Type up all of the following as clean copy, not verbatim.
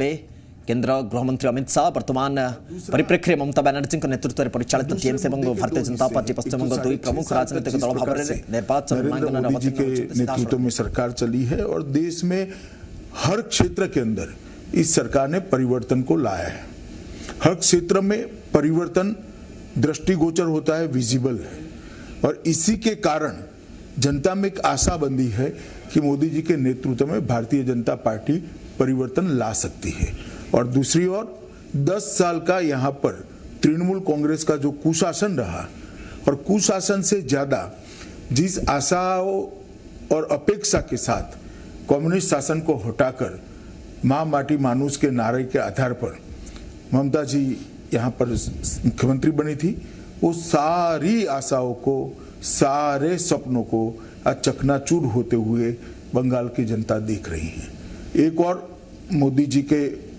केन्द्र गृहमंत्री अमित शाह वर्तमान परिप्रेक्षी ममता बनर्जी नेतृत्व में परिचालित टीएमसी और भारतीय जनता पार्टी पश्चिमबंग दुई प्रमुख राजनीतिक दल भाव निर्वाचन मोदी जी के नेतृत्व में सरकार चली है और देश में हर क्षेत्र के अंदर इस सरकार ने परिवर्तन को लाया है। हर क्षेत्र में परिवर्तन दृष्टिगोचर होता है, विजिबल है, और इसी के कारण जनता में एक आशा बंधी है कि मोदी जी के नेतृत्व में भारतीय जनता पार्टी परिवर्तन ला सकती है। और दूसरी ओर 10 साल का यहाँ पर तृणमूल कांग्रेस का जो कुशासन रहा, और कुशासन से ज्यादा जिस आशाओं और अपेक्षा के साथ कम्युनिस्ट शासन को हटाकर मां माटी मानुष के नारे के आधार पर ममता जी यहाँ पर मुख्यमंत्री बनी थी, वो सारी आशाओं को, सारे सपनों को आज चकनाचूर होते हुए बंगाल की जनता देख रही है। एक और मोदी जी के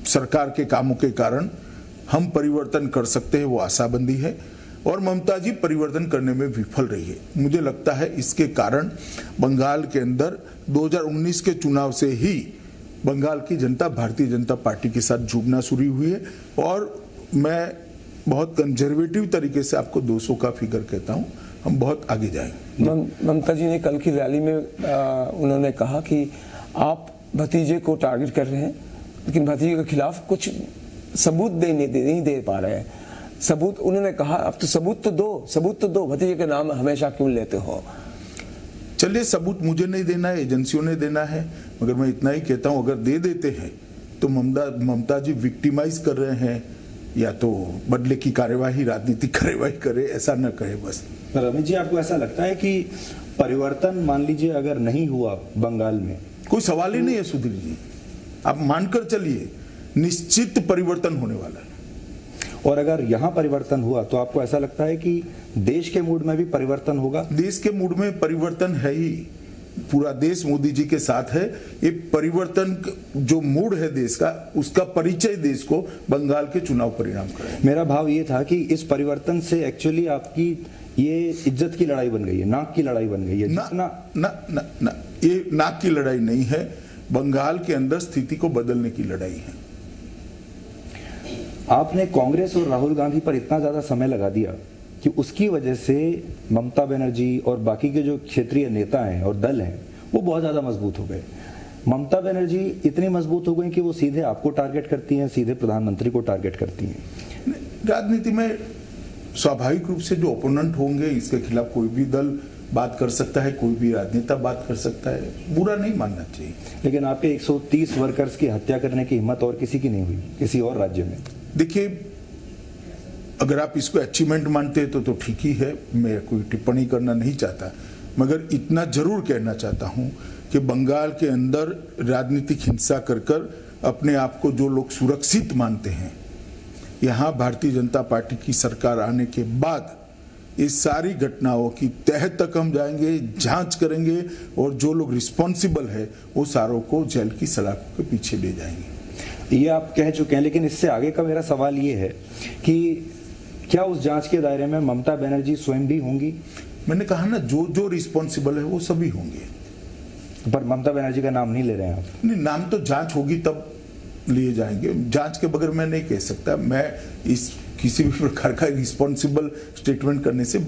सरकार के कामों के कारण हम परिवर्तन कर सकते हैं, वो आशाबंदी है, और ममता जी परिवर्तन करने में विफल रही है। मुझे लगता है इसके कारण बंगाल के अंदर 2019 के चुनाव से ही बंगाल की जनता भारतीय जनता पार्टी के साथ जुड़ना शुरू हुई है। और मैं बहुत कंजर्वेटिव तरीके से आपको 200 का फिगर कहता हूं, हम बहुत आगे जाएंगे। ममता जी ने कल की रैली में उन्होंने कहा कि आप भतीजे को टारगेट कर रहे हैं, लेकिन भतीजे के खिलाफ कुछ सबूत नहीं दे पा रहे हैं। सबूत उन्होंने कहा, अब तो सबूत तो दो, भतीजे के नाम हमेशा क्यों लेते हो? चलिए, सबूत मुझे नहीं देना है, एजेंसियों ने देना है, मगर मैं इतना ही कहता हूं, अगर दे देते हैं तो ममता जी विक्टिमाइज कर रहे हैं, या तो बदले की कार्यवाही, राजनीतिक कार्यवाही करे, ऐसा न कहे बस। रमेश जी, आपको ऐसा लगता है कि परिवर्तन मान लीजिए अगर नहीं हुआ बंगाल में? कोई सवाल ही नहीं है सुधीर जी, आप मानकर चलिए निश्चित परिवर्तन होने वाला है। और अगर यहां परिवर्तन हुआ तो आपको ऐसा लगता है कि देश के मूड में भी परिवर्तन होगा? देश के मूड में परिवर्तन है ही, पूरा देश मोदी जी के साथ है। ये परिवर्तन जो मूड है देश का, उसका परिचय देश को बंगाल के चुनाव परिणाम करें। मेरा भाव ये था कि इस परिवर्तन से एक्चुअली आपकी ये इज्जत की लड़ाई बन गई है, नाक की लड़ाई बन गई है। ना, ये नाक की लड़ाई नहीं है, बंगाल के अंदर स्थिति को बदलने की लड़ाई है। आपने कांग्रेस और राहुल गांधी पर इतना ज्यादा समय लगा दिया कि उसकी वजह से ममता बनर्जी और बाकी के जो क्षेत्रीय नेता हैं और दल हैं वो बहुत ज्यादा मजबूत हो गए। ममता बनर्जी इतनी मजबूत हो गई कि वो सीधे आपको टारगेट करती हैं, सीधे प्रधानमंत्री को टारगेट करती हैं। राजनीति में स्वाभाविक रूप से जो ओपोनेंट होंगे, इसके खिलाफ कोई भी दल बात कर सकता है, कोई भी राजनेता बात कर सकता है, बुरा नहीं मानना चाहिए। लेकिन आपके 130 वर्कर्स की हत्या करने की हिम्मत और किसी की नहीं हुई किसी और राज्य में। देखिए, अगर आप इसको अचीवमेंट मानते हैं तो ठीक ही है, मैं कोई टिप्पणी करना नहीं चाहता, मगर इतना जरूर कहना चाहता हूं कि बंगाल के अंदर राजनीतिक हिंसा कर अपने आप को जो लोग सुरक्षित मानते हैं, यहां भारतीय जनता पार्टी की सरकार आने के बाद इस सारी घटनाओं की तह तक हम जाएंगे, जांच करेंगे, और जो लोग रिस्पॉन्सिबल है वो सारों को जेल की सलाखों के पीछे ले जाएंगे। ये आप कह चुके हैं, लेकिन इससे आगे का मेरा सवाल ये है कि क्या उस जांच के दायरे में ममता बनर्जी स्वयं भी होंगी? मैंने कहा ना, जो रिस्पॉन्सिबल है वो सभी होंगे। पर ममता बनर्जी का नाम नहीं ले रहे हैं आप? नहीं, नाम तो जांच होगी तब लिए जाएंगे, जांच के बगैर मैं नहीं कह सकता। मैं इस किसी भी प्रकार का रिस्पॉन्सिबल स्टेटमेंट करने से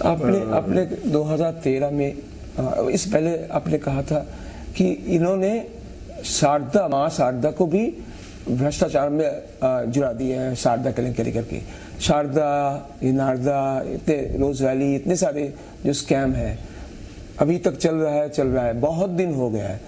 आपने 2013 में इस पहले आपने कहा था कि इन्होंने मां शारदा को भी भ्रष्टाचार में जुड़ा दिया है। शारदा केलेंकरी करके, शारदा, नारदा, इतने रोज वैली, इतने सारे जो स्कैम है अभी तक चल रहा है, बहुत दिन हो गया है।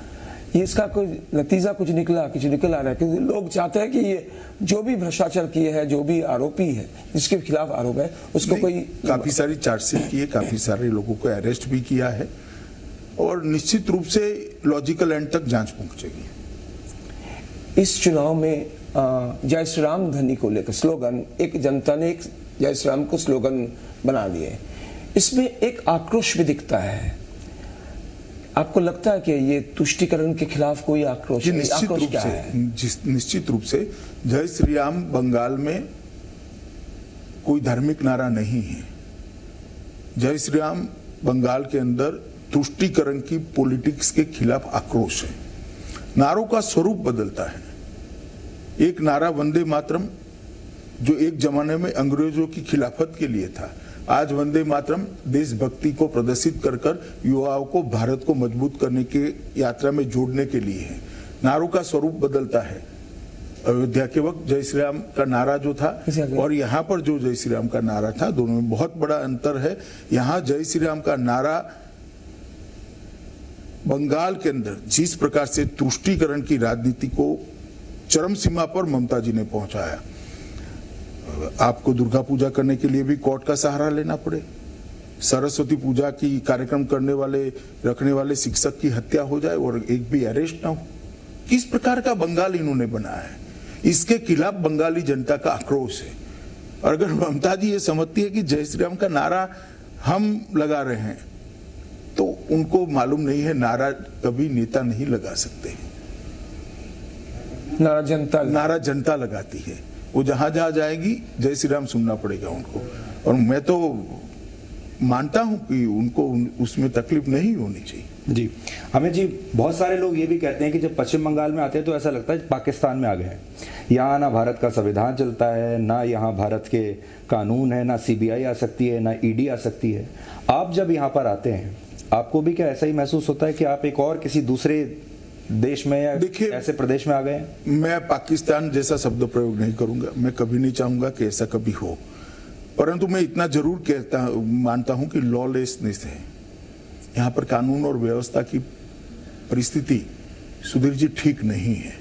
ये इसका कोई नतीजा कुछ निकल आ रहा है? क्योंकि लोग चाहते हैं कि ये जो भी भ्रष्टाचार किए हैं, जो भी आरोपी है, जिसके खिलाफ आरोप है, उसको कोई काफी सारी चार्जशीट की है, काफी सारे लोगों को अरेस्ट भी किया है, और निश्चित रूप से लॉजिकल एंड तक जांच पहुंचेगी। इस चुनाव में जय श्री राम ध्वनि को लेकर स्लोगन, एक जनता ने एक जय श्री राम को स्लोगन बना लिए, इसमें एक आक्रोश भी दिखता है। आपको लगता है कि ये तुष्टीकरण के खिलाफ कोई आक्रोश? निश्चित रूप से जय श्री राम बंगाल में कोई धार्मिक नारा नहीं है। जय श्री राम बंगाल के अंदर तुष्टीकरण की पॉलिटिक्स के खिलाफ आक्रोश है। नारों का स्वरूप बदलता है। एक नारा वंदे मातरम, जो एक जमाने में अंग्रेजों की खिलाफत के लिए था, आज वंदे मातरम देशभक्ति को प्रदर्शित कर कर युवाओं को भारत को मजबूत करने की यात्रा में जोड़ने के लिए है। नारों का स्वरूप बदलता है। अयोध्या के वक्त जय श्री राम का नारा जो था और यहाँ पर जो जय श्री राम का नारा था, दोनों में बहुत बड़ा अंतर है। यहाँ जय श्री राम का नारा बंगाल के अंदर जिस प्रकार से तुष्टीकरण की राजनीति को चरम सीमा पर ममता जी ने पहुंचाया, आपको दुर्गा पूजा करने के लिए भी कोर्ट का सहारा लेना पड़े, सरस्वती पूजा की कार्यक्रम करने वाले रखने वाले शिक्षक की हत्या हो जाए और एक भी अरेस्ट ना हो, किस प्रकार का बंगाल इन्होंने बनाया है, इसके खिलाफ बंगाली जनता का आक्रोश है। और अगर ममता जी ये समझती है कि जय श्री राम का नारा हम लगा रहे हैं, तो उनको मालूम नहीं है नारा कभी नेता नहीं लगा सकते, नारा जनता लगाती है। वो जहां जहां जाएगी जय श्री राम सुनना पड़ेगा उनको। और मैं तो मानता हूं कि उनको उसमें तकलीफ नहीं होनी चाहिए। जी अमित जी, बहुत सारे लोग ये भी कहते हैं कि जब पश्चिम बंगाल में आते हैं तो ऐसा लगता है पाकिस्तान में आ गए हैं। यहाँ ना भारत का संविधान चलता है, ना यहाँ भारत के कानून है, ना सीबीआई आ सकती है, ना ईडी आ सकती है। आप जब यहाँ पर आते हैं, आपको भी क्या ऐसा ही महसूस होता है कि आप एक और किसी दूसरे देश में या ऐसे प्रदेश में आ गए? मैं पाकिस्तान जैसा शब्द प्रयोग नहीं करूंगा, मैं कभी नहीं चाहूंगा कि ऐसा कभी हो, परंतु मैं इतना जरूर मानता हूं कि लॉलेसनेस है यहाँ पर, कानून और व्यवस्था की परिस्थिति सुधीर जी ठीक नहीं है।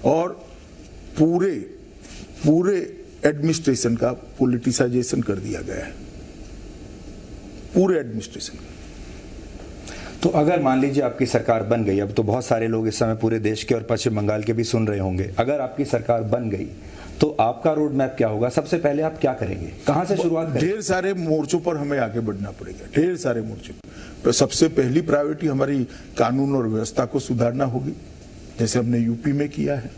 और पूरे एडमिनिस्ट्रेशन का पॉलिटिसाइजेशन कर दिया गया है, पूरे एडमिनिस्ट्रेशन का। तो अगर मान लीजिए आपकी सरकार बन गई, अब तो बहुत सारे लोग इस समय पूरे देश के और पश्चिम बंगाल के भी सुन रहे होंगे, अगर आपकी सरकार बन गई तो आपका रोड मैप क्या होगा? सबसे पहले आप क्या करेंगे, कहां से शुरुआत करेंगे? ढेर सारे मोर्चों पर हमें आगे बढ़ना पड़ेगा, ढेर सारे मोर्चों पर। सबसे पहली प्रायोरिटी हमारी कानून और व्यवस्था को सुधारना होगी, जैसे हमने यूपी में किया है।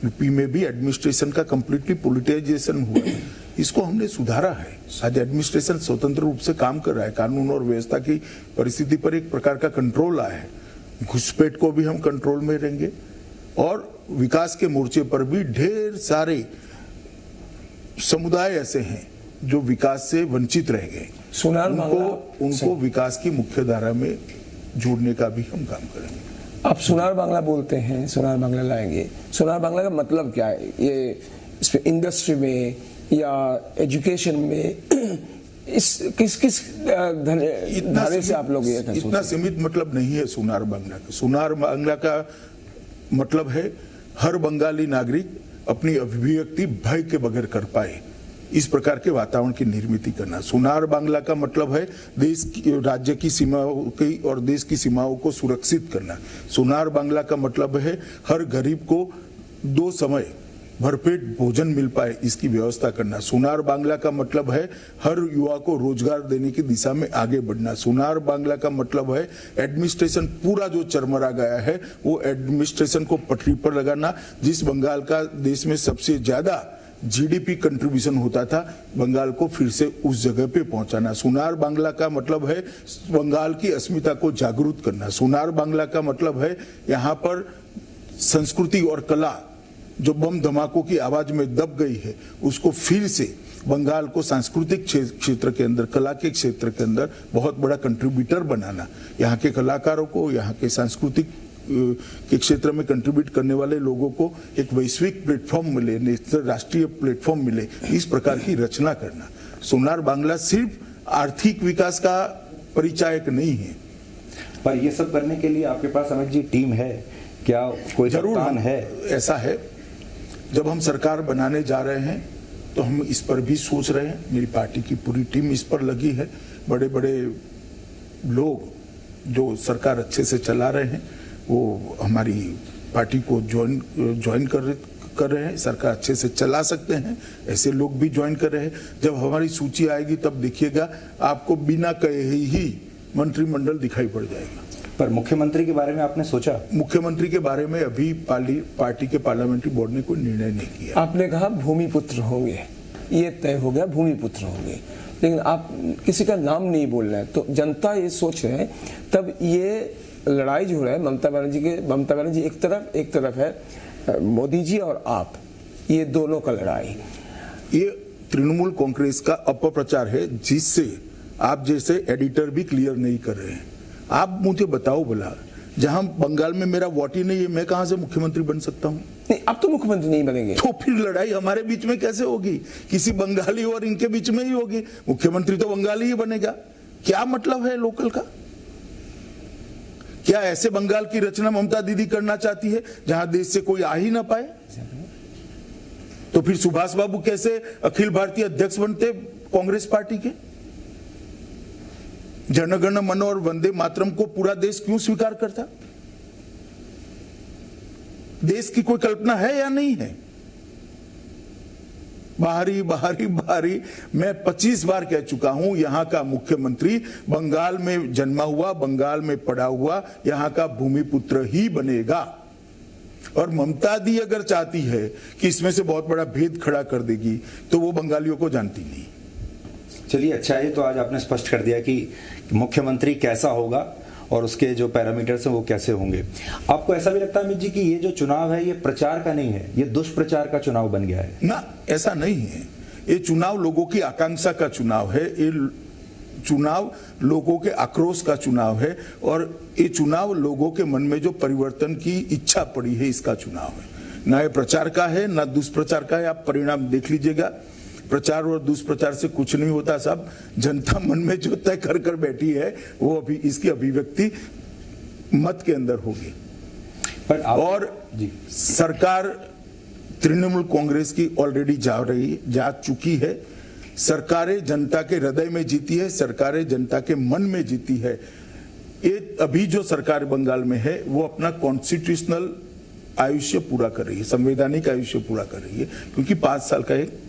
यूपी में भी एडमिनिस्ट्रेशन का कंप्लीटली पॉलिटिसाइजेशन हुआ है, इसको हमने सुधारा है। आज एडमिनिस्ट्रेशन स्वतंत्र रूप से काम कर रहा है, कानून और व्यवस्था की परिस्थिति पर एक प्रकार का कंट्रोल आया है। घुसपैठ को भी हम कंट्रोल में रहेंगे और विकास के मोर्चे पर भी ढेर सारे समुदाय ऐसे हैं जो विकास से वंचित रह गए, उनको विकास की मुख्य धारा में जोड़ने का भी हम काम करेंगे। आप सुनार बांग्ला बोलते हैं, सुनार बांग्ला लाएंगे, सुनार बांग्ला का मतलब क्या है? ये इसमें इंडस्ट्री में या एजुकेशन में किस धारे से आप लोग ये इतना सीमित मतलब नहीं है सुनार बांग्ला का। सुनार बांग्ला का मतलब है हर बंगाली नागरिक अपनी अभिव्यक्ति भय के बगैर कर पाए, इस प्रकार के वातावरण की निर्मित करना। सुनार बांग्ला का मतलब है देश की, राज्य की सीमाओं की और देश की सीमाओं को सुरक्षित करना। सुनार बांग्ला का मतलब है हर गरीब को 2 समय भरपेट भोजन मिल पाए, इसकी व्यवस्था करना। सुनार बांग्ला का मतलब है हर युवा को रोजगार देने की दिशा में आगे बढ़ना। सुनार बांग्ला का मतलब है एडमिनिस्ट्रेशन पूरा जो चरमरा गया है वो एडमिनिस्ट्रेशन को पटरी पर लगाना। जिस बंगाल का देश में सबसे ज्यादा जीडीपी कंट्रीब्यूशन होता था, बंगाल को फिर से उस जगह पे पहुंचाना। सुनार बांग्ला का मतलब है बंगाल की अस्मिता को जागरूक करना। सुनार बांग्ला का मतलब है यहाँ पर संस्कृति और कला जो बम धमाकों की आवाज में दब गई है, उसको फिर से बंगाल को सांस्कृतिक क्षेत्र के अंदर, कला के क्षेत्र के अंदर बहुत बड़ा कंट्रीब्यूटर बनाना। यहाँ के कलाकारों को, यहाँ के सांस्कृतिक के क्षेत्र में कंट्रीब्यूट करने वाले लोगों को एक वैश्विक प्लेटफॉर्म मिले, राष्ट्रीय प्लेटफॉर्म मिले, इस प्रकार की रचना करना। सुनार बांग्ला सिर्फ आर्थिक विकास का परिचायक नहीं है। पर ये सब करने के लिए आपके पास अमित जी टीम है क्या? कोई जरूर है? ऐसा है, जब हम सरकार बनाने जा रहे हैं तो हम इस पर भी सोच रहे हैं। मेरी पार्टी की पूरी टीम इस पर लगी है। बड़े बड़े लोग जो सरकार अच्छे से चला रहे हैं वो हमारी पार्टी को ज्वाइन कर रहे हैं। सरकार अच्छे से चला सकते हैं, ऐसे लोग भी ज्वाइन कर रहे हैं। जब हमारी सूची आएगी तब देखिएगा, आपको बिना कहे ही मंत्रिमंडल दिखाई पड़ जाएगा। पर मुख्यमंत्री के बारे में आपने सोचा? मुख्यमंत्री के बारे में अभी पार्टी के पार्लियामेंट्री बोर्ड ने कोई निर्णय नहीं किया। आपने कहा भूमिपुत्र होंगे, ये तय हो गया भूमिपुत्र होंगे, लेकिन आप किसी का नाम नहीं बोल रहे हैं, तो जनता ये सोच रहे हैं। तब ये लड़ाई जो है ममता बनर्जी एक तरफ है मोदी जी और आप, ये दोनों का लड़ाई। ये तृणमूल कांग्रेस का अपप्रचार है जिससे आप जैसे एडिटर भी क्लियर नहीं कर रहे हैं। आप मुझे बताओ भला, जहां बंगाल में मेरा वोट ही नहीं है, मैं कहां से मुख्यमंत्री बन सकता हूं? नहीं, अब तो मुख्यमंत्री नहीं बनेंगे। तो फिर लड़ाई हमारे बीच में कैसे होगी? किसी बंगाली और इनके बीच में ही होगी। मुख्यमंत्री तो बंगाली ही बनेगा। क्या मतलब है लोकल का? क्या ऐसे बंगाल की रचना ममता दीदी करना चाहती है जहां देश से कोई आ ही ना पाए? तो फिर सुभाष बाबू कैसे अखिल भारतीय अध्यक्ष बनते कांग्रेस पार्टी के? जनगण मन और वंदे मातरम को पूरा देश क्यों स्वीकार करता? देश की कोई कल्पना है या नहीं है? बाहरी बाहरी बाहरी, मैं 25 बार कह चुका हूं, यहां का मुख्यमंत्री बंगाल में जन्मा हुआ, बंगाल में पड़ा हुआ, यहां का भूमिपुत्र ही बनेगा। और ममता दी अगर चाहती है कि इसमें से बहुत बड़ा भेद खड़ा कर देगी तो वो बंगालियों को जानती नहीं। चलिए, अच्छा है, तो आज आपने स्पष्ट कर दिया कि मुख्यमंत्री कैसा होगा और उसके जो पैरामीटर्स हैं वो कैसे होंगे। आपको ऐसा भी लगता है अमित जी कि ये जो चुनाव है ये प्रचार का नहीं है, ये दुष्प्रचार का चुनाव बन गया है? ना, ऐसा नहीं है। ये चुनाव लोगों की आकांक्षा का चुनाव है, ये चुनाव लोगों के आक्रोश का चुनाव है, और ये चुनाव लोगों के मन में जो परिवर्तन की इच्छा पड़ी है इसका चुनाव है। ना ये प्रचार का है ना दुष्प्रचार का है। आप परिणाम देख लीजिएगा। प्रचार और दुष्प्रचार से कुछ नहीं होता साहब। जनता मन में जो तय कर कर बैठी है वो अभी इसकी अभिव्यक्ति मत के अंदर होगी। और सरकार तृणमूल कांग्रेस की ऑलरेडी जा चुकी है। सरकारें जनता के हृदय में जीती है, सरकारें जनता के मन में जीती है। ये अभी जो सरकार बंगाल में है वो अपना कॉन्स्टिट्यूशनल आयुष्य पूरा कर रही है, संवैधानिक आयुष्य पूरा कर रही है, क्योंकि 5 साल का एक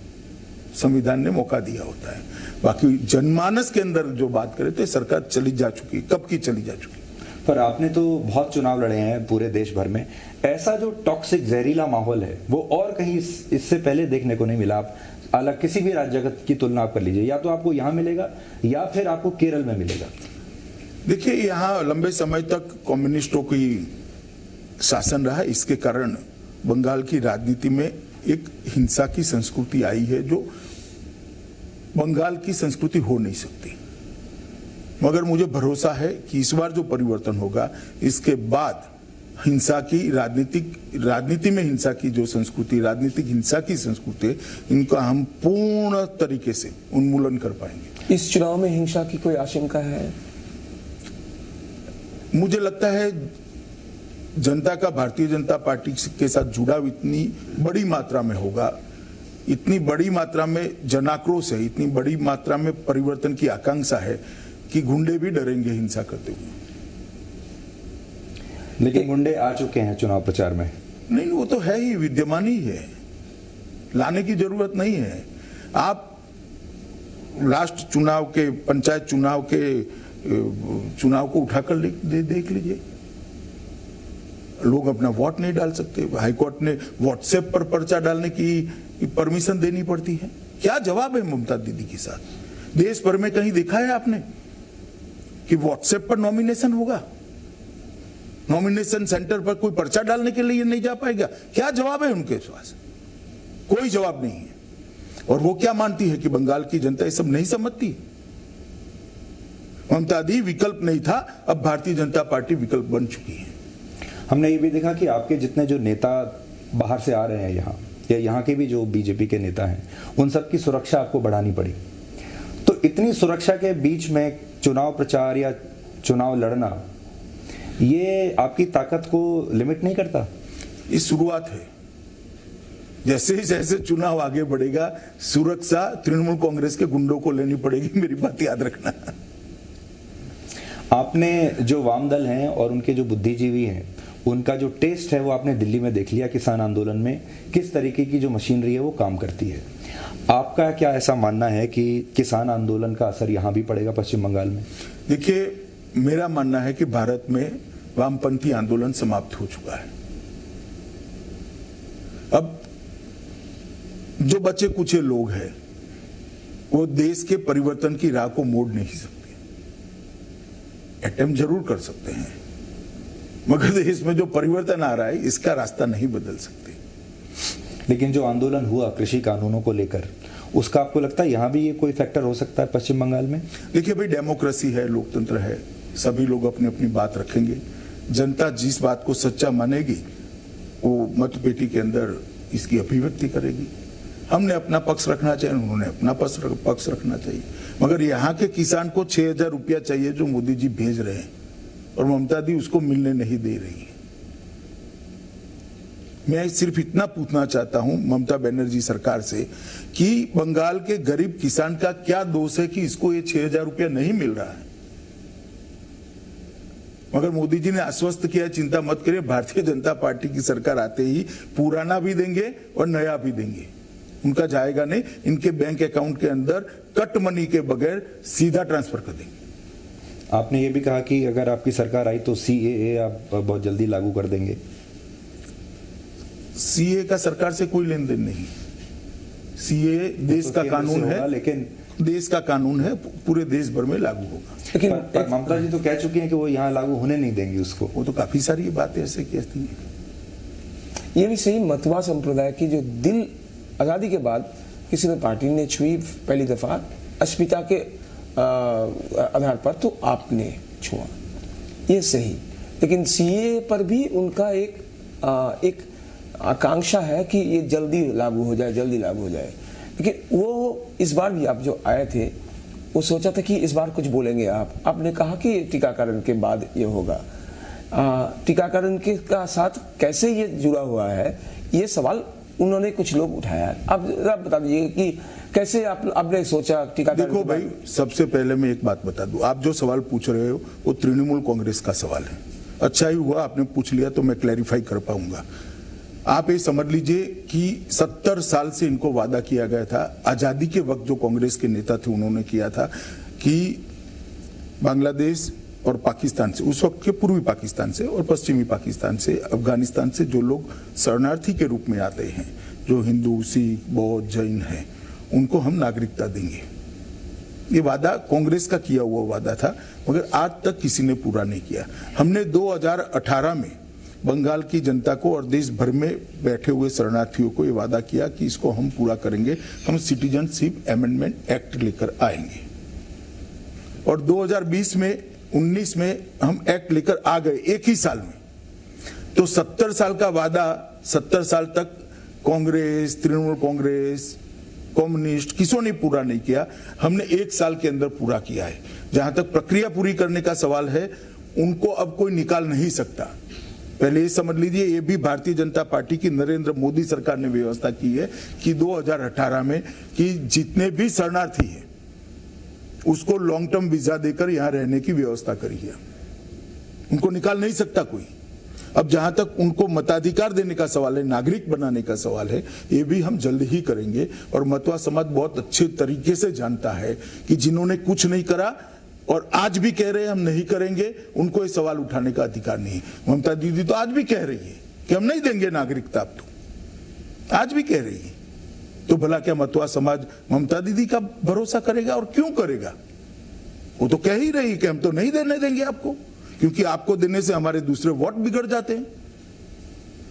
संविधान ने मौका दिया होता है। बाकी जनमानस के अंदर जो बात करें तो सरकार चली जा चुकी, कब की चली जा चुकी। पर आपने तो बहुत चुनाव लड़े हैं पूरे देश भर में, ऐसा जो टॉक्सिक जहरीला माहौल है वो और कहीं इससे पहले देखने को नहीं मिला। आप अलग किसी भी राज्य की तुलना आप कर लीजिए, या तो आपको यहाँ मिलेगा या फिर आपको केरल में मिलेगा। देखिए, यहाँ लंबे समय तक कम्युनिस्टों की शासन रहा, इसके कारण बंगाल की राजनीति में एक हिंसा की संस्कृति आई है जो बंगाल की संस्कृति हो नहीं सकती। मगर मुझे भरोसा है कि इस बार जो परिवर्तन होगा इसके बाद हिंसा की राजनीति में हिंसा की जो संस्कृति, राजनीतिक हिंसा की संस्कृति, इनका हम पूर्ण तरीके से उन्मूलन कर पाएंगे। इस चुनाव में हिंसा की कोई आशंका है? मुझे लगता है जनता का भारतीय जनता पार्टी के साथ जुड़ाव इतनी बड़ी मात्रा में होगा, इतनी बड़ी मात्रा में जनाक्रोश है, इतनी बड़ी मात्रा में परिवर्तन की आकांक्षा है कि गुंडे भी डरेंगे हिंसा करते हुए। लेकिन गुंडे आ चुके हैं चुनाव प्रचार में। नहीं, वो तो है ही, विद्यमान ही है, लाने की जरूरत नहीं है। आप राष्ट्र चुनाव के, पंचायत चुनाव के चुनाव को उठाकर देख लीजिए। लोग अपना वोट नहीं डाल सकते, हाईकोर्ट ने व्हाट्सएप पर पर्चा डालने की परमिशन देनी पड़ती है। क्या जवाब है ममता दीदी के साथ? देश भर में कहीं देखा है आपने कि व्हाट्सएप पर नॉमिनेशन होगा? नॉमिनेशन सेंटर पर कोई पर्चा डालने के लिए नहीं जा पाएगा? क्या जवाब है उनके पास? कोई जवाब नहीं है। और वो क्या मानती है कि बंगाल की जनता ये सब नहीं समझती? ममता दी विकल्प नहीं था, अब भारतीय जनता पार्टी विकल्प बन चुकी है। हमने ये भी देखा कि आपके जितने जो नेता बाहर से आ रहे हैं यहाँ, या यहाँ के भी जो बीजेपी के नेता हैं, उन सब की सुरक्षा आपको बढ़ानी पड़ी। तो इतनी सुरक्षा के बीच में चुनाव प्रचार या चुनाव लड़ना, ये आपकी ताकत को लिमिट नहीं करता? ये शुरुआत है। जैसे जैसे चुनाव आगे बढ़ेगा, सुरक्षा तृणमूल कांग्रेस के गुंडों को लेनी पड़ेगी, मेरी बात याद रखना। आपने जो वाम दल हैं और उनके जो बुद्धिजीवी हैं, उनका जो टेस्ट है वो आपने दिल्ली में देख लिया किसान आंदोलन में, किस तरीके की जो मशीनरी है वो काम करती है। आपका क्या ऐसा मानना है कि किसान आंदोलन का असर यहां भी पड़ेगा पश्चिम बंगाल में? देखिए, मेरा मानना है कि भारत में वामपंथी आंदोलन समाप्त हो चुका है। अब जो बचे कुछ लोग हैं वो देश के परिवर्तन की राह को मोड़ नहीं सकते। अटेम्प्ट जरूर कर सकते हैं, मगर देश में जो परिवर्तन आ रहा है इसका रास्ता नहीं बदल सकते। लेकिन जो आंदोलन हुआ कृषि कानूनों को लेकर, उसका आपको लगता है यहाँ भी ये कोई फैक्टर हो सकता है पश्चिम बंगाल में? देखिए भाई, डेमोक्रेसी है, लोकतंत्र है, सभी लोग अपनी अपनी बात रखेंगे। जनता जिस बात को सच्चा मानेगी वो मतपेटी के अंदर इसकी अभिव्यक्ति करेगी। हमने अपना पक्ष रखना चाहिए, उन्होंने अपना पक्ष रखना चाहिए। मगर यहाँ के किसान को 6,000 रुपया चाहिए जो मोदी जी भेज रहे हैं और ममता दी उसको मिलने नहीं दे रही है। मैं सिर्फ इतना पूछना चाहता हूं ममता बनर्जी सरकार से कि बंगाल के गरीब किसान का क्या दोष है कि इसको ये 6,000 रुपया नहीं मिल रहा है। मगर मोदी जी ने आश्वस्त किया, चिंता मत करिए, भारतीय जनता पार्टी की सरकार आते ही पुराना भी देंगे और नया भी देंगे। उनका जाएगा नहीं, इनके बैंक अकाउंट के अंदर कट मनी के बगैर सीधा ट्रांसफर कर देंगे। आपने ये भी कहा कि अगर आपकी सरकार आई तो CAA आप बहुत जल्दी लागू कर देंगे। CAA का सरकार से कोई लेन देन नहीं। CAA देश का कानून है, लेकिन देश का कानून है, पूरे देश भर में लागू होगा। लेकिन पर ममता जी तो कह चुकी हैं कि वो यहाँ लागू होने नहीं देंगी उसको। वो तो काफी सारी बातें ऐसे कहती हैं। ये भी सही, मतवा संप्रदाय की जो दिल आजादी के बाद किसी ने पार्टी ने छुई पहली दफा अस्मिता के आधार पर, तो आपने छुआ, ये सही। लेकिन CAA पर भी उनका एक आकांक्षा है कि ये जल्दी लागू हो जाए, जल्दी लागू हो जाए। लेकिन वो इस बार भी आप जो आए थे वो सोचा था कि इस बार कुछ बोलेंगे आपने कहा कि टीकाकरण के बाद ये होगा। टीकाकरण के का साथ कैसे ये जुड़ा हुआ है, ये सवाल उन्होंने कुछ लोग उठाया। अब जरा बता दीजिए कि कैसे आपने सोचा टीकाकरण? देखो भाई, सबसे पहले मैं एक बात बता दूं, आप जो सवाल पूछ रहे हो वो तृणमूल कांग्रेस का सवाल है। अच्छा ही हुआ आपने पूछ लिया तो मैं क्लैरिफाई कर पाऊंगा। आप ये समझ लीजिए कि 70 साल से इनको वादा किया गया था, आजादी के वक्त जो कांग्रेस के नेता थे उन्होंने किया था कि बांग्लादेश और पाकिस्तान से, उस वक्त के पूर्वी पाकिस्तान से और पश्चिमी पाकिस्तान से, अफगानिस्तान से जो लोग शरणार्थी के रूप में आते हैं, जो हिंदू, सिख, बौद्ध, जैन हैं, उनको हम नागरिकता देंगे। ये वादा कांग्रेस का किया हुआ वादा था, मगर आज तक किसी ने पूरा नहीं किया। हमने 2018 में बंगाल की जनता को और देश भर में बैठे हुए शरणार्थियों को ये वादा किया कि इसको हम पूरा करेंगे। हम सिटीजनशिप अमेंडमेंट एक्ट लेकर आएंगे और 2020 में 19 में हम एक्ट लेकर आ गए एक ही साल में। तो 70 साल का वादा 70 साल तक कांग्रेस, तृणमूल कांग्रेस, कम्युनिस्ट किसी ने पूरा नहीं किया। हमने एक साल के अंदर पूरा किया है। जहां तक प्रक्रिया पूरी करने का सवाल है, उनको अब कोई निकाल नहीं सकता। पहले ये समझ लीजिए, ये भी भारतीय जनता पार्टी की नरेंद्र मोदी सरकार ने व्यवस्था की है कि 2018 में कि जितने भी शरणार्थी हैं उसको लॉन्ग टर्म वीजा देकर यहां रहने की व्यवस्था करी है। उनको निकाल नहीं सकता कोई। अब जहां तक उनको मताधिकार देने का सवाल है, नागरिक बनाने का सवाल है, ये भी हम जल्द ही करेंगे। और मतवा समाज बहुत अच्छे तरीके से जानता है कि जिन्होंने कुछ नहीं करा और आज भी कह रहे हैं हम नहीं करेंगे, उनको ये सवाल उठाने का अधिकार नहीं। ममता दीदी तो आज भी कह रही है कि हम नहीं देंगे नागरिकता, अब तो आज भी कह रही है। तो भला क्या मतवा समाज ममता दीदी का भरोसा करेगा? और क्यों करेगा? वो तो कह ही रही कि हम तो नहीं देने देंगे आपको, क्योंकि आपको देने से हमारे दूसरे वोट बिगड़ जाते हैं।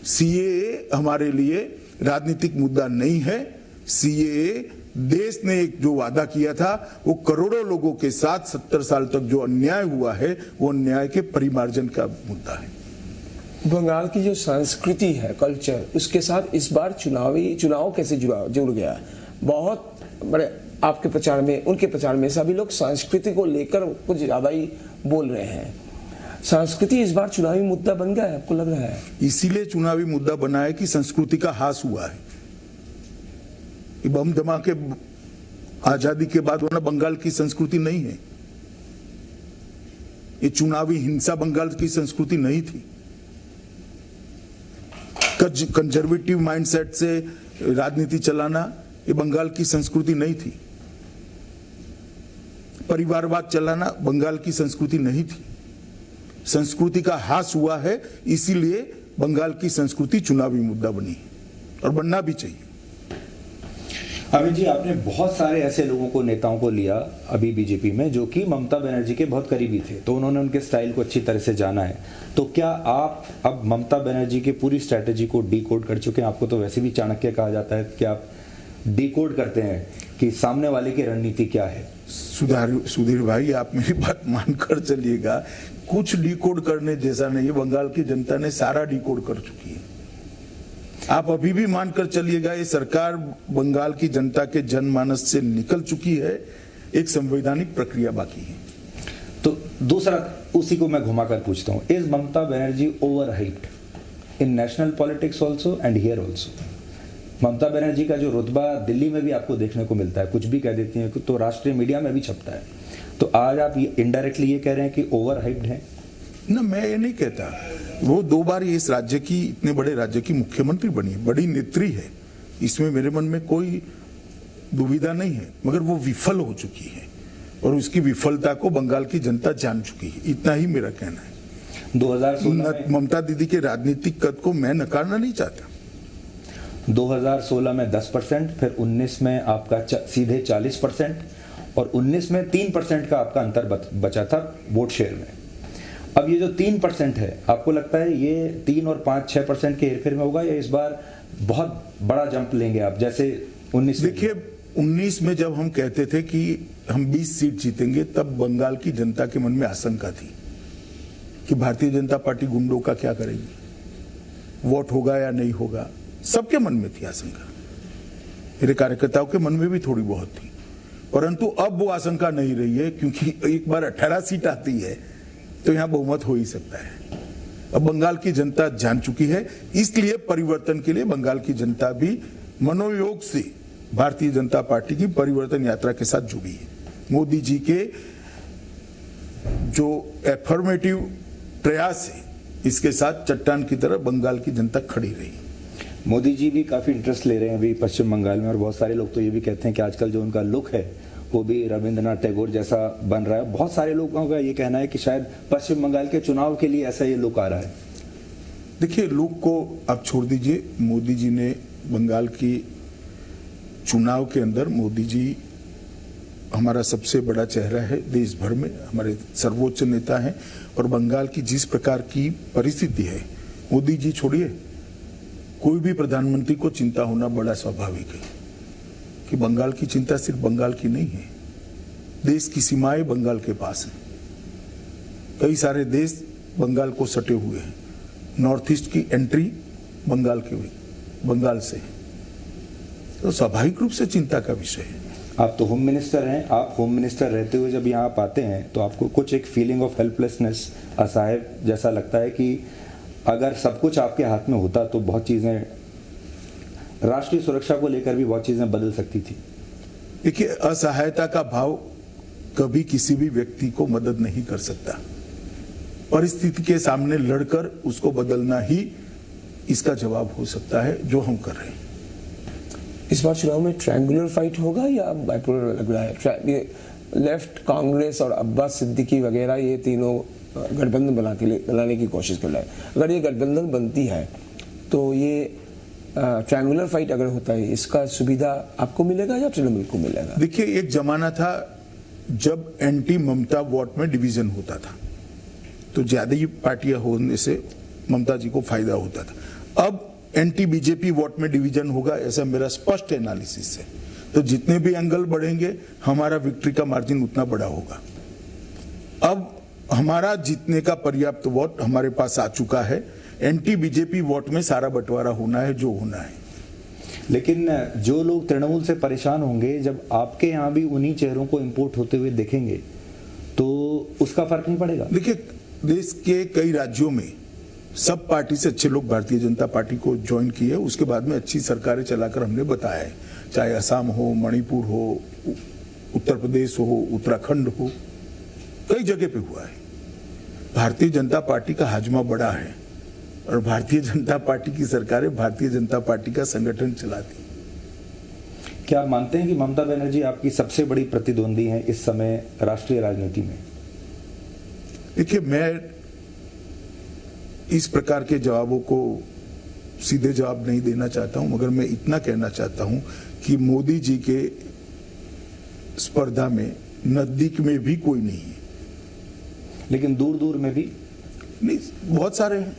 CAA हमारे लिए राजनीतिक मुद्दा नहीं है। CAA देश ने एक जो वादा किया था, वो करोड़ों लोगों के साथ 70 साल तक जो अन्याय हुआ है, वो अन्याय के परिमार्जन का मुद्दा है। बंगाल की जो संस्कृति है, कल्चर, उसके साथ इस बार चुनाव कैसे जुड़ गया? बहुत बड़े आपके प्रचार में, उनके प्रचार में सभी लोग संस्कृति को लेकर कुछ ज्यादा ही बोल रहे हैं। संस्कृति इस बार चुनावी मुद्दा बन गया है, आपको लग रहा है? इसीलिए चुनावी मुद्दा बना है कि संस्कृति का हास हुआ है। बम धमाके आजादी के बाद वरना बंगाल की संस्कृति नहीं है। ये चुनावी हिंसा बंगाल की संस्कृति नहीं थी। कंजर्वेटिव माइंडसेट से राजनीति चलाना ये बंगाल की संस्कृति नहीं थी। परिवारवाद चलाना बंगाल की संस्कृति नहीं थी। संस्कृति का हास हुआ है, इसीलिए बंगाल की संस्कृति चुनावी मुद्दा बनी और बनना भी चाहिए। अमित जी, आपने बहुत सारे ऐसे लोगों को, नेताओं को लिया अभी बीजेपी में जो कि ममता बनर्जी के बहुत करीबी थे, तो उन्होंने उनके स्टाइल को अच्छी तरह से जाना है। तो क्या आप अब ममता बनर्जी की पूरी स्ट्रैटेजी को डीकोड कर चुके हैं? आपको तो वैसे भी चाणक्य कहा जाता है कि आप डीकोड करते हैं कि सामने वाले की रणनीति क्या है। सुधीर भाई, आप मेरी बात मानकर चलिएगा, कुछ डीकोड करने जैसा नहीं है। बंगाल की जनता ने सारा डीकोड कर चुकी है। आप अभी भी मानकर चलिएगा, ये सरकार बंगाल की जनता के जनमानस से निकल चुकी है। एक संवैधानिक प्रक्रिया बाकी है। तो दूसरा, उसी को मैं घुमाकर पूछता हूं, is Mamata Banerjee over hyped in national politics also and here also? Mamata Banerjee का जो रुतबा दिल्ली में भी आपको देखने को मिलता है, कुछ भी कह देती हैं तो राष्ट्रीय मीडिया में भी छपता है, तो आज आप इनडायरेक्टली ये कह रहे हैं कि ओवर हाइप्ड है? ना, मैं ये नहीं कहता। वो 2 बार इस राज्य की, इतने बड़े राज्य की मुख्यमंत्री बनी, बड़ी नेत्री है, इसमें मेरे मन में कोई दुविधा नहीं है। मगर वो विफल हो चुकी है और उसकी विफलता को बंगाल की जनता जान चुकी है। इतना ही मेरा कहना है। 2016 ममता दीदी के राजनीतिक कद को मैं नकारना नहीं चाहता। 2016 में 10%, फिर 19 में आपका सीधे 40% और 19 में 3% का आपका अंतर बचा था वोट शेयर में। अब ये जो 3% है, आपको लगता है ये 3 और 5-6% के हेरफेर में होगा या इस बार बहुत बड़ा जंप लेंगे आप, जैसे 19? देखिए, 19 में जब हम कहते थे कि हम 20 सीट जीतेंगे, तब बंगाल की जनता के मन में आशंका थी कि भारतीय जनता पार्टी गुंडों का क्या करेगी, वोट होगा या नहीं होगा। सबके मन में थी आशंका, मेरे कार्यकर्ताओं के मन में भी थोड़ी बहुत थी। परंतु अब वो आशंका नहीं रही है, क्योंकि एक बार 18 सीट आती है तो यहां बहुमत हो ही सकता है। अब बंगाल की जनता जान चुकी है, इसलिए परिवर्तन के लिए बंगाल की जनता भी मनोयोग से भारतीय जनता पार्टी की परिवर्तन यात्रा के साथ जुड़ी है। मोदी जी के जो एफर्मेटिव प्रयास है, इसके साथ चट्टान की तरह बंगाल की जनता खड़ी रही। मोदी जी भी काफी इंटरेस्ट ले रहे हैं अभी पश्चिम बंगाल में, और बहुत सारे लोग तो ये भी कहते हैं कि आजकल जो उनका लुक है वो भी रविंद्रनाथ टैगोर जैसा बन रहा है। बहुत सारे लोगों का ये कहना है कि शायद पश्चिम बंगाल के चुनाव के लिए ऐसा ये लुक आ रहा है। देखिए, लुक को आप छोड़ दीजिए। मोदी जी ने बंगाल की चुनाव के अंदर, मोदी जी हमारा सबसे बड़ा चेहरा है देश भर में, हमारे सर्वोच्च नेता हैं, और बंगाल की जिस प्रकार की परिस्थिति है, मोदी जी छोड़िए, कोई भी प्रधानमंत्री को चिंता होना बड़ा स्वाभाविक है कि बंगाल की चिंता सिर्फ बंगाल की नहीं है, देश की सीमाएं बंगाल के पास हैं। कई सारे देश बंगाल को सटे हुए हैं। नॉर्थ ईस्ट की एंट्री बंगाल से है, तो स्वाभाविक रूप से चिंता का विषय है। आप तो होम मिनिस्टर हैं, आप होम मिनिस्टर रहते हुए जब यहाँ आप आते हैं तो आपको कुछ एक फीलिंग ऑफ हेल्पलेसनेस, असहाय जैसा लगता है कि अगर सब कुछ आपके हाथ में होता तो बहुत चीजें, राष्ट्रीय सुरक्षा को लेकर भी बहुत चीजें बदल सकती थी। देखिए, असहायता का भाव कभी किसी भी व्यक्ति को मदद नहीं कर सकता। परिस्थिति के सामने लड़कर उसको बदलना ही इसका जवाब हो सकता है, जो हम कर रहे हैं। इस बार चुनाव में ट्रायंगुलर फाइट होगा या बाइपोलर लग रहा है? ये लेफ्ट, कांग्रेस और अब्बास सिद्दीकी वगैरह, ये तीनों गठबंधन बनाने की कोशिश कर रहा है। अगर ये गठबंधन बनती है तो ये ट्रायंगुलर फाइट अगर होता है, इसका सुविधा आपको मिलेगा या तृणमूल को मिलेगा? देखिए, एक जमाना था जब एंटी ममता वोट में डिवीजन होता था, तो ज्यादा ही पार्टियां होने से ममता जी को फायदा होता था। अब एंटी बीजेपी वोट में डिवीजन होगा, ऐसा मेरा स्पष्ट एनालिसिस है। तो जितने भी एंगल बढ़ेंगे, हमारा विक्ट्री का मार्जिन उतना बड़ा होगा। अब हमारा जीतने का पर्याप्त वोट हमारे पास आ चुका है। एंटी बीजेपी वोट में सारा बंटवारा होना है जो होना है। लेकिन जो लोग तृणमूल से परेशान होंगे, जब आपके यहाँ भी उन्हीं चेहरों को इंपोर्ट होते हुए देखेंगे तो उसका फर्क नहीं पड़ेगा? देखिए, देश के कई राज्यों में सब पार्टी से अच्छे लोग भारतीय जनता पार्टी को ज्वाइन किए, उसके बाद में अच्छी सरकारें चलाकर हमने बताया है, चाहे असम हो, मणिपुर हो, उत्तर प्रदेश हो, उत्तराखंड हो, कई जगह पे हुआ है। भारतीय जनता पार्टी का हाजमा बड़ा है और भारतीय जनता पार्टी की सरकारें भारतीय जनता पार्टी का संगठन चलाती। क्या आप मानते हैं कि ममता बनर्जी आपकी सबसे बड़ी प्रतिद्वंदी है इस समय राष्ट्रीय राजनीति में? देखिए, मैं इस प्रकार के जवाबों को सीधे जवाब नहीं देना चाहता हूं, मगर मैं इतना कहना चाहता हूं कि मोदी जी के स्पर्धा में नजदीक में भी कोई नहीं है। लेकिन दूर दूर में भी नहीं, बहुत सारे हैं,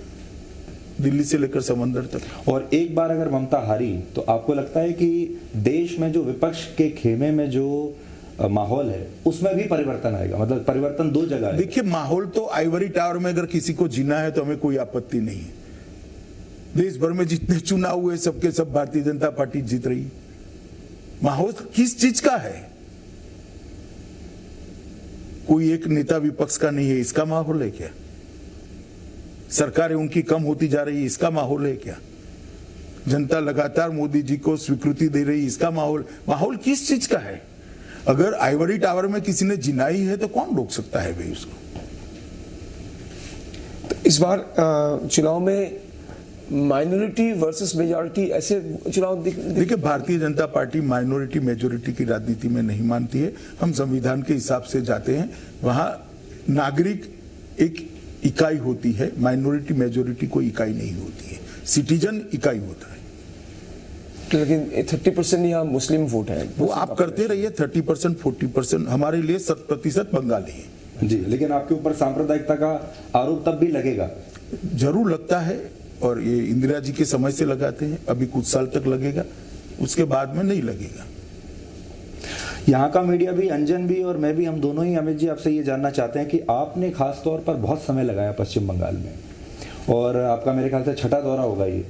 दिल्ली से लेकर समंदर तक। और एक बार अगर ममता हारी तो आपको लगता है कि देश में जो विपक्ष के खेमे में जो माहौल है उसमें भी परिवर्तन आएगा? मतलब परिवर्तन दो जगह है। देखिए, माहौल तो आइवरी टावर में अगर किसी को जीना है तो हमें कोई आपत्ति नहीं है। देश भर में जितने चुनाव हुए सबके सब भारतीय जनता पार्टी जीत रही। माहौल किस चीज का है? कोई एक नेता विपक्ष का नहीं है, इसका माहौल है क्या? सरकारें उनकी कम होती जा रही है, इसका माहौल है क्या? जनता लगातार मोदी जी को स्वीकृति दे रही, इसका माहौल किस चीज का है? अगर आइवरी टावर में किसी ने जिनाई है तो कौन रोक सकता है भाई उसको? तो इस बार चुनाव में माइनॉरिटी वर्सेस मेजॉरिटी ऐसे चुनाव देखिए, Bharatiya Janata party minority majority की राजनीति में नहीं मानती है। हम संविधान के हिसाब से जाते हैं। वहां नागरिक एक इकाई होती है, माइनॉरिटी मेजॉरिटी कोई इकाई नहीं होती है, सिटीजन इकाई होता है। लेकिन 30% यहाँ मुस्लिम वोट है, वो आप करते रहिए। 30% 40% हमारे लिए 100% बंगाली है जी। लेकिन आपके ऊपर सांप्रदायिकता का आरोप तब भी लगेगा? जरूर लगता है, और ये इंदिरा जी के समय से लगाते हैं। अभी कुछ साल तक लगेगा, उसके बाद में नहीं लगेगा। यहाँ का मीडिया भी, अंजन भी और मैं भी, हम दोनों ही अमित जी आपसे ये जानना चाहते हैं कि आपने खास तौर पर बहुत समय लगाया पश्चिम बंगाल में, और आपका मेरे ख्याल से छठा दौरा होगा ये।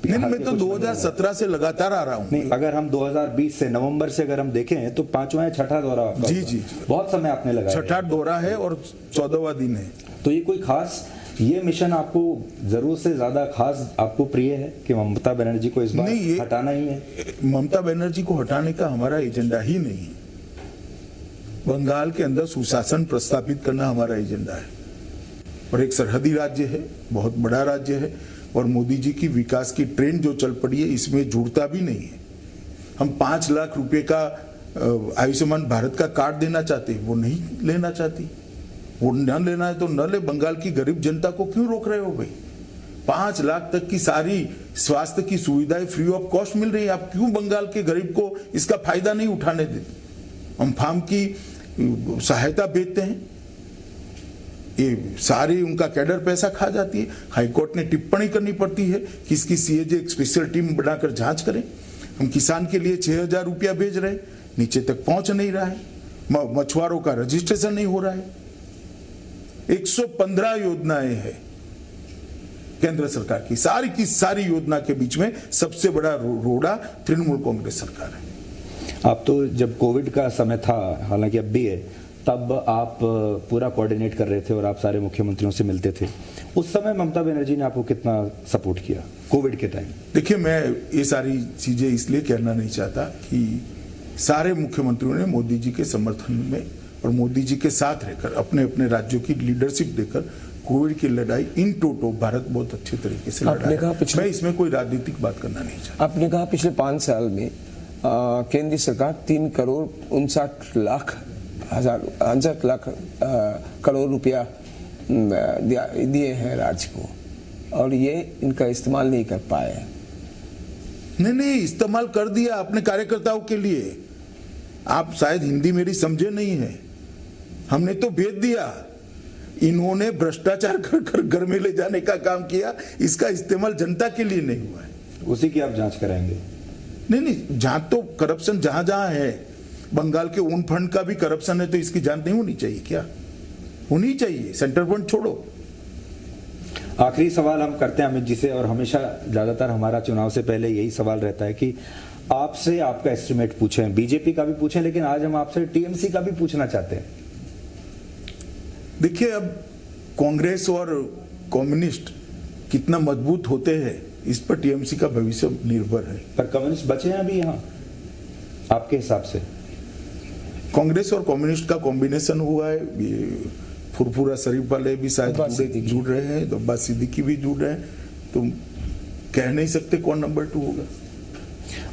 नहीं, मैं तो 2017 से लगातार आ रहा हूँ। नहीं, अगर हम 2020 से नवंबर से अगर हम देखें तो 5वां या छठा दौरा आपका जी होगा। जी, बहुत समय आपने लगाया। छठा दौरा है और 14वां दिन है। तो ये कोई खास, ये मिशन आपको जरूर से ज्यादा खास आपको प्रिय है कि ममता बनर्जी को इस बार हटाना ही है? ममता बनर्जी को हटाने का हमारा एजेंडा ही नहीं है। बंगाल के अंदर सुशासन प्रस्थापित करना हमारा एजेंडा है, और एक सरहदी राज्य है, बहुत बड़ा राज्य है, और मोदी जी की विकास की ट्रेन जो चल पड़ी है इसमें जुड़ता भी नहीं है। हम 5 लाख रुपए का आयुष्मान भारत का कार्ड देना चाहते हैं, वो नहीं लेना चाहती। वो न लेना है तो न ले। बंगाल की गरीब जनता को क्यों रोक रहे हो भाई? 5 लाख तक की सारी स्वास्थ्य की सुविधाएं फ्री ऑफ कॉस्ट मिल रही है। आप क्यों बंगाल के गरीब को इसका फायदा नहीं उठाने देते? हम फार्म की सहायता भेजते हैं, ये सारी उनका कैडर पैसा खा जाती है। हाईकोर्ट ने टिप्पणी करनी पड़ती है कि इसकी सीएजे एक स्पेशल टीम बनाकर जांच करें। हम किसान के लिए 6,000 रुपया भेज रहे हैं, नीचे तक पहुंच नहीं रहा है। मछुआरों का रजिस्ट्रेशन नहीं हो रहा है। 115 योजनाएं हैं केंद्र सरकार की सारी योजना के बीच में सबसे बड़ा रोड़ा तृणमूल कांग्रेस सरकार है। आप तो जब कोविड का समय था, हालांकि अब भी है, तब आप पूरा कोऑर्डिनेट कर रहे थे और आप सारे मुख्यमंत्रियों से मिलते थे। उस समय ममता बनर्जी ने आपको कितना सपोर्ट किया कोविड के टाइम? देखिए, मैं ये सारी चीजें इसलिए कहना नहीं चाहता कि सारे मुख्यमंत्रियों ने मोदी जी के समर्थन में और मोदी जी के साथ रहकर अपने अपने राज्यों की लीडरशिप देकर कोविड की लड़ाई इन टोटो भारत बहुत अच्छे तरीके से लड़ा है। मैं इसमें कोई राजनीतिक बात करना नहीं चाहता। आपने कहा पिछले 5 साल में केंद्रीय सरकार 3,59,60,00,000 करोड़ रुपया दिए हैं राज्य को, और ये इनका इस्तेमाल नहीं कर पाए। नहीं, इस्तेमाल कर दिया अपने कार्यकर्ताओं के लिए। आप शायद हिंदी मेरी समझे नहीं है। हमने तो भेज दिया। इन्होंने भ्रष्टाचार कर घर में ले जाने का काम किया। इसका इस्तेमाल जनता के लिए नहीं हुआ है। उसी की आप जांच कराएंगे? नहीं, जांच तो करप्शन जहां जहां है, बंगाल के ओन फंड का भी करप्शन है, तो इसकी जांच नहीं होनी चाहिए क्या? होनी चाहिए। सेंटर फंड छोड़ो। आखिरी सवाल हम करते हैं अमित जी से, और हमेशा ज्यादातर हमारा चुनाव से पहले यही सवाल रहता है कि आपसे आपका एस्टिमेट पूछें, बीजेपी का भी पूछें, लेकिन आज हम आपसे टीएमसी का भी पूछना चाहते हैं। देखिए, अब कांग्रेस और कम्युनिस्ट कितना मजबूत होते हैं इस पर टीएमसी का भविष्य निर्भर है। पर कम्युनिस्ट बचे हैं अभी यहाँ आपके हिसाब से? कांग्रेस और कम्युनिस्ट का कॉम्बिनेशन हुआ है। ये फुरफुरा शरीफ वाले भी शायद जुड़ रहे हैं, तो अब्बास सिद्दीकी भी जुड़ रहे हैं। तो कह नहीं सकते कौन नंबर 2 होगा।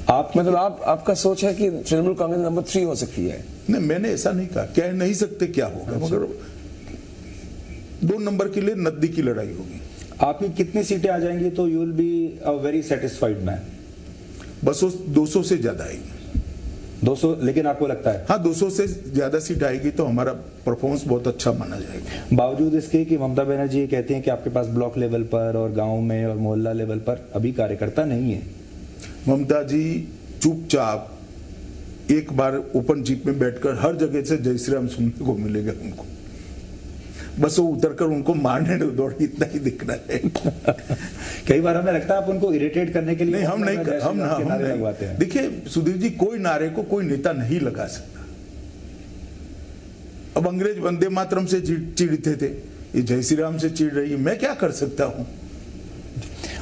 आप मतलब आपका सोच है कि तृणमूल कांग्रेस नंबर 3 हो सकती है? नहीं, मैंने ऐसा नहीं कहा। कह नहीं सकते क्या होगा, मगर 2 नंबर के लिए नजदीकी लड़ाई होगी। आपकी कितनी सीटें आ जाएंगी तो you will be a very satisfied man? बस 200 से ज्यादा आएगी। 200, लेकिन आपको लगता है? हाँ, 200 से ज्यादा सीट आएगी तो हमारा परफॉर्मेंस बहुत अच्छा माना जाएगा। बावजूद इसके कि ममता बनर्जी ये कहती हैं कि आपके पास ब्लॉक लेवल पर और गांव में और मोहल्ला लेवल पर अभी कार्यकर्ता नहीं है। ममता जी चुपचाप एक बार ओपन जीप में बैठकर हर जगह से जय श्री राम सुनने को मिलेगा उनको, बस वो उतरकर उनको मारने दौड़, इतना ही दिखना है। कई बार हमें लगता है आप उनको इरिटेट करने के लिए नहीं, हम नारे लगवाते हैं। देखिए सुधीर जी, कोई नारे को कोई नेता नहीं लगा सकता। अब अंग्रेज वंदे मातरम से चिढ़ते थे, ये जय श्री राम से चिढ़ रही है, मैं क्या कर सकता हूं।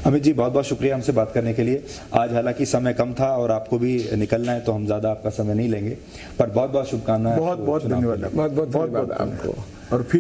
अमित जी, बहुत बहुत शुक्रिया हमसे बात करने के लिए। आज हालांकि समय कम था और आपको भी निकलना है, तो हम ज्यादा आपका समय नहीं लेंगे, पर बहुत बहुत शुभकामनाएं। बहुत बहुत धन्यवाद, बहुत बहुत धन्यवाद आपको। और फिर